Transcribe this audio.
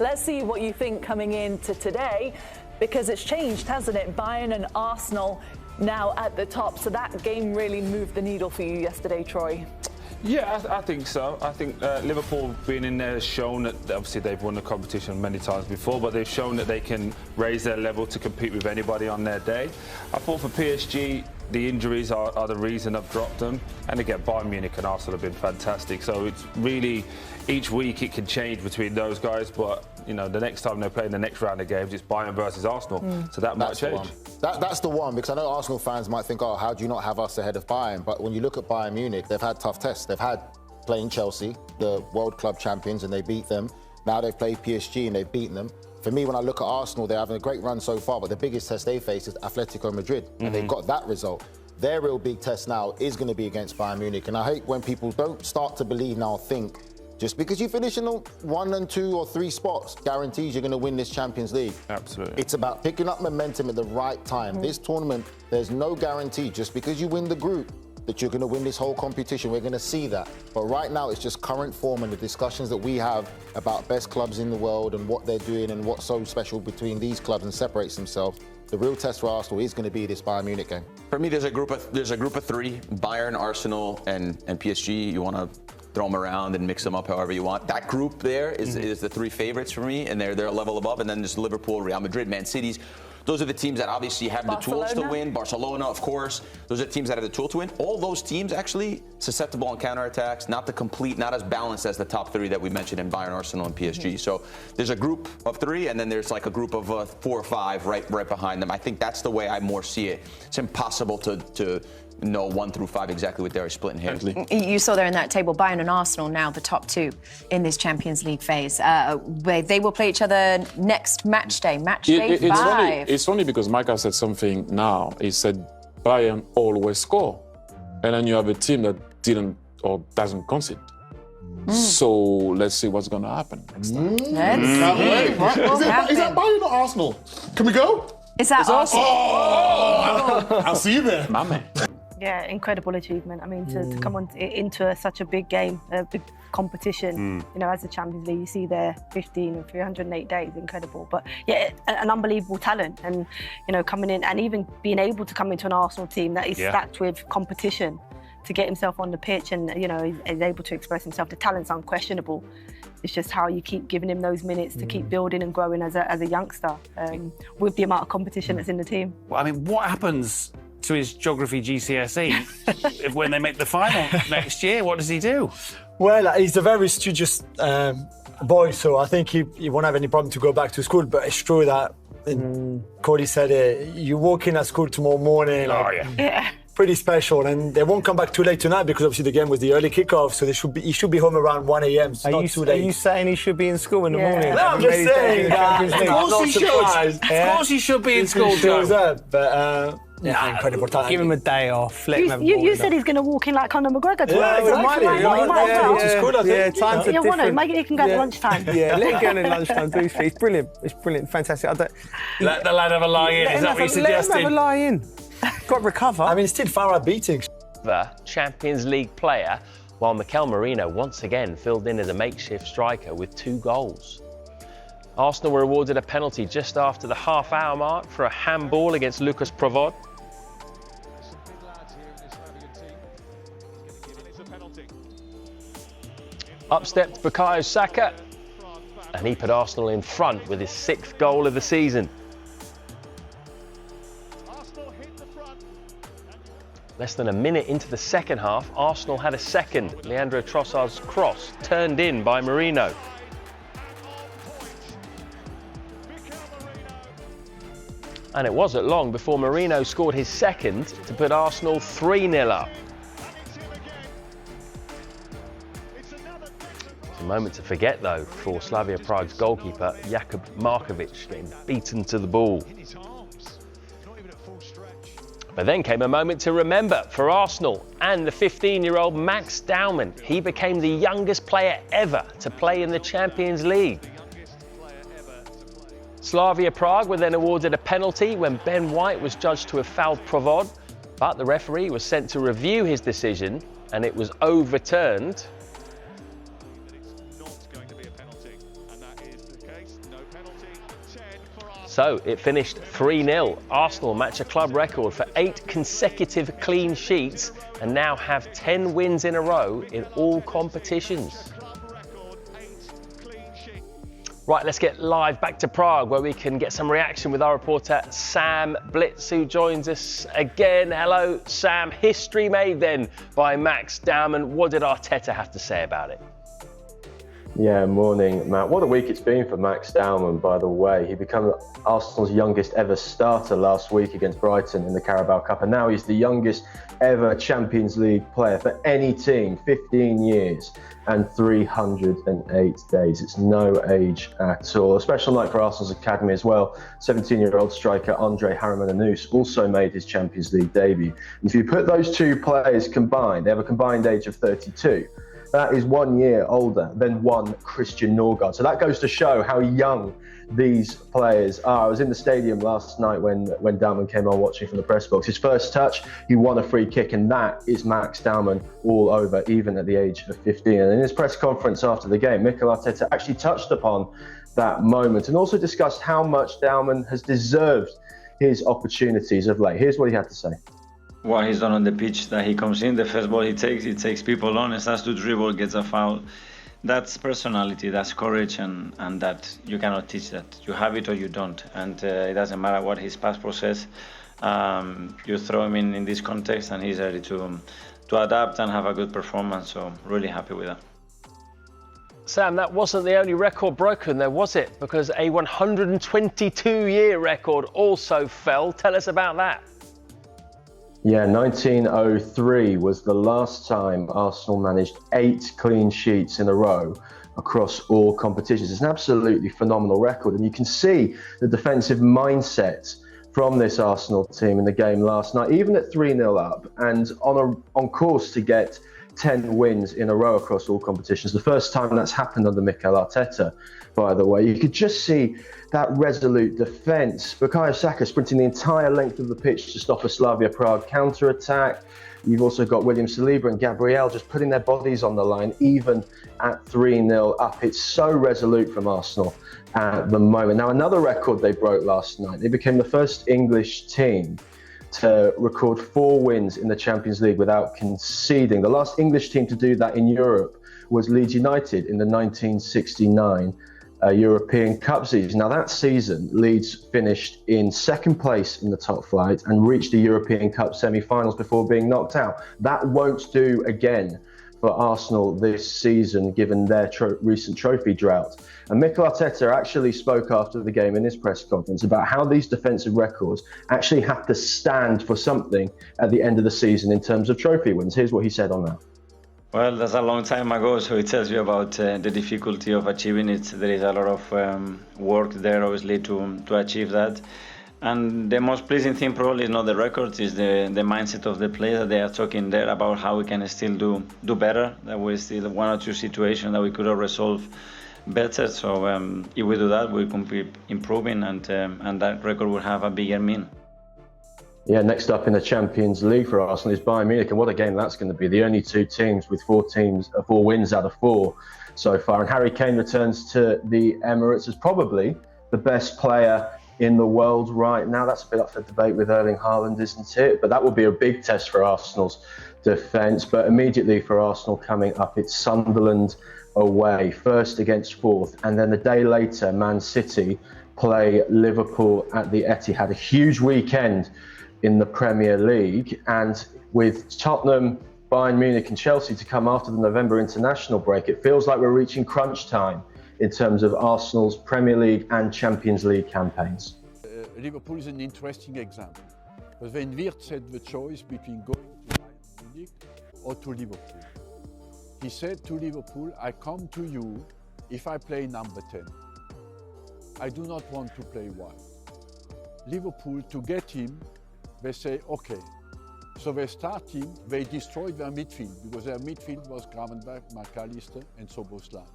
Let's see what you think coming into today, because it's changed, hasn't it? Bayern and Arsenal now at the top. So that game really moved the needle for you yesterday, Troy. Yeah, I think so. I think Liverpool being in there has shown that obviously they've won the competition many times before, but they've shown that they can raise their level to compete with anybody on their day. I thought for PSG, the injuries are the reason I've dropped them. And again, Bayern Munich and Arsenal have been fantastic. So it's really, each week it can change between those guys, but you know, the next time they play in the next round of games, it's Bayern versus Arsenal. So that might change. That's the one, because I know Arsenal fans might think, oh, how do you not have us ahead of Bayern? But when you look at Bayern Munich, they've had tough tests. They've had playing Chelsea, the World Club champions, and they beat them. Now they've played PSG and they've beaten them. For me, when I look at Arsenal, they're having a great run so far, but the biggest test they face is Atletico Madrid, and they've got that result. Their real big test now is going to be against Bayern Munich, and I hate when people don't start to believe now, think, just because you finish in 1 and 2 or 3 spots guarantees you're going to win this Champions League. Absolutely. It's about picking up momentum at the right time. This tournament, there's no guarantee just because you win the group that you're going to win this whole competition. We're going to see that. But right now, it's just current form and the discussions that we have about best clubs in the world and what they're doing and what's so special between these clubs and separates themselves. The real test for Arsenal is going to be this Bayern Munich game. For me, there's a group of 3: Bayern, Arsenal, and PSG. You want to throw them around and mix them up however you want. That group there is the 3 favorites for me, and they're a level above. And then there's Liverpool, Real Madrid, Man City's. Those are the teams that obviously have the tools to win. Barcelona, of course. Those are the teams that have the tool to win. All those teams actually susceptible on counterattacks, not as balanced as the top 3 that we mentioned in Bayern, Arsenal, and PSG. So there's a group of 3, and then there's like a group of 4 or 5 right behind them. I think that's the way I more see it. It's impossible to know 1 through 5 exactly what they're split in half. You saw there in that table, Bayern and Arsenal now the top 2 in this Champions League phase. They will play each other next match day 5. It's only because Michael said something now. He said Bayern always score. And then you have a team that didn't or doesn't concede. So let's see what's going to happen next time. Is that Bayern or Arsenal? Can we go? Is that Arsenal? Oh! I'll see you there. Mame. Yeah, incredible achievement. I mean, to come into such a big game, a big competition, you know, as the Champions League, you see there 15 and 308 days, incredible. But yeah, an unbelievable talent, and you know, coming in and even being able to come into an Arsenal team that is stacked with competition, to get himself on the pitch and you know, he's able to express himself. The talent's unquestionable. It's just how you keep giving him those minutes to keep building and growing as a youngster with the amount of competition that's in the team. Well, I mean, what happens to his geography GCSE when they make the final next year? What does he do? Well, he's a very studious boy, so I think he won't have any problem to go back to school. But it's true that Cody said you walk in at school tomorrow morning. Pretty special, and they won't come back too late tonight because obviously the game was the early kickoff, so he should be home around 1 a.m. So not too late. Are you saying he should be in school in the morning? No, I'm just saying that. Of course he should. Of course he should be in school, Joe. But incredible talent. Give him a day off. You said he's going to walk in like Conor McGregor tomorrow. Time for different. Maybe he can go at lunchtime. Yeah, let him go in at lunchtime. It's brilliant. It's brilliant. Fantastic. Let the lad have a lie in. Is that what you're suggesting? Let him have a lie in. Got to recover. I mean, it's still far out beating. The Champions League player, while Mikel Merino once again filled in as a makeshift striker with 2 goals. Arsenal were awarded a penalty just after the half-hour mark for a handball against Lucas Provod. Up stepped Bukayo Saka, and he put Arsenal in front with his 6th goal of the season. Less than a minute into the second half, Arsenal had a second. Leandro Trossard's cross turned in by Merino. And it wasn't long before Merino scored his second to put Arsenal 3-0 up. It's a moment to forget, though, for Slavia Prague's goalkeeper, Jakub Markovic, getting beaten to the ball. But then came a moment to remember for Arsenal and the 15-year-old Max Daumann. He became the youngest player ever to play in the Champions League. Slavia Prague were then awarded a penalty when Ben White was judged to have fouled Provod, but the referee was sent to review his decision and it was overturned. So it finished 3-0. Arsenal match a club record for 8 consecutive clean sheets and now have 10 wins in a row in all competitions. Right, let's get live back to Prague where we can get some reaction with our reporter Sam Blitz, who joins us again. Hello, Sam. History made then by Max Dowman. What did Arteta have to say about it? Yeah, morning, Matt. What a week it's been for Max Dowman, by the way. He became Arsenal's youngest ever starter last week against Brighton in the Carabao Cup, and now he's the youngest ever Champions League player for any team, 15 years and 308 days. It's no age at all. A special night for Arsenal's academy as well. 17-year-old striker Andre Harriman-Anous also made his Champions League debut. And if you put those two players combined, they have a combined age of 32. That is 1 year older than one Christian Norgard. So that goes to show how young these players are. I was in the stadium last night when Dowman came on watching from the press box. His first touch, he won a free kick, and that is Max Dowman all over, even at the age of 15. And in his press conference after the game, Mikel Arteta actually touched upon that moment and also discussed how much Dowman has deserved his opportunities of late. Here's what he had to say. What he's done on the pitch, that he comes in, the first ball he takes people on, and starts to dribble, gets a foul. That's personality, that's courage, and that you cannot teach that. You have it or you don't, and it doesn't matter what his passport says. You throw him in this context and he's ready to adapt and have a good performance, so really happy with that. Sam, that wasn't the only record broken there, was it? Because a 122-year record also fell. Tell us about that. Yeah, 1903 was the last time Arsenal managed 8 clean sheets in a row across all competitions. It's an absolutely phenomenal record, and you can see the defensive mindset from this Arsenal team in the game last night, even at 3-0 up and on course to get 10 wins in a row across all competitions. The first time that's happened under Mikel Arteta, by the way. You could just see that resolute defence. Bukayo Saka sprinting the entire length of the pitch to stop a Slavia Prague counter-attack. You've also got William Saliba and Gabriel just putting their bodies on the line, even at 3-0 up. It's so resolute from Arsenal at the moment. Now, another record they broke last night. They became the first English team to record 4 wins in the Champions League without conceding. The last English team to do that in Europe was Leeds United in the 1969 European Cup season. Now that season, Leeds finished in second place in the top flight and reached the European Cup semi-finals before being knocked out. That won't do again for Arsenal this season, given their recent trophy drought. And Mikel Arteta actually spoke after the game in his press conference about how these defensive records actually have to stand for something at the end of the season in terms of trophy wins. Here's what he said on that. Well, that's a long time ago, so it tells you about the difficulty of achieving it. There is a lot of work there, obviously, to achieve that. And the most pleasing thing probably is not the records, is the mindset of the players. They are talking there about how we can still do better, that we still have 1 or 2 situations that we could have resolved better. So if we do that, we can be improving, and that record will have a bigger meaning. Yeah, next up in the Champions League for Arsenal is Bayern Munich, and what a game that's going to be. The only 2 teams with 4 wins out of 4 so far. And Harry Kane returns to the Emirates as probably the best player in the world right now. That's a bit up for debate with Erling Haaland, isn't it? But that will be a big test for Arsenal's defence. But immediately for Arsenal coming up, it's Sunderland away, first against 4th, and then the day later, Man City play Liverpool at the Etihad. A huge weekend in the Premier League, and with Tottenham, Bayern Munich and Chelsea to come after the November international break, it feels like we're reaching crunch time in terms of Arsenal's Premier League and Champions League campaigns. Liverpool is an interesting example, because when Wirtz had the choice between going to Bayern Munich or to Liverpool, he said to Liverpool, I come to you if I play number 10. I do not want to play wide. Liverpool, to get him, they say, okay. So they started, they destroyed their midfield, because their midfield was Gravenberch, McAllister and Szoboszlai.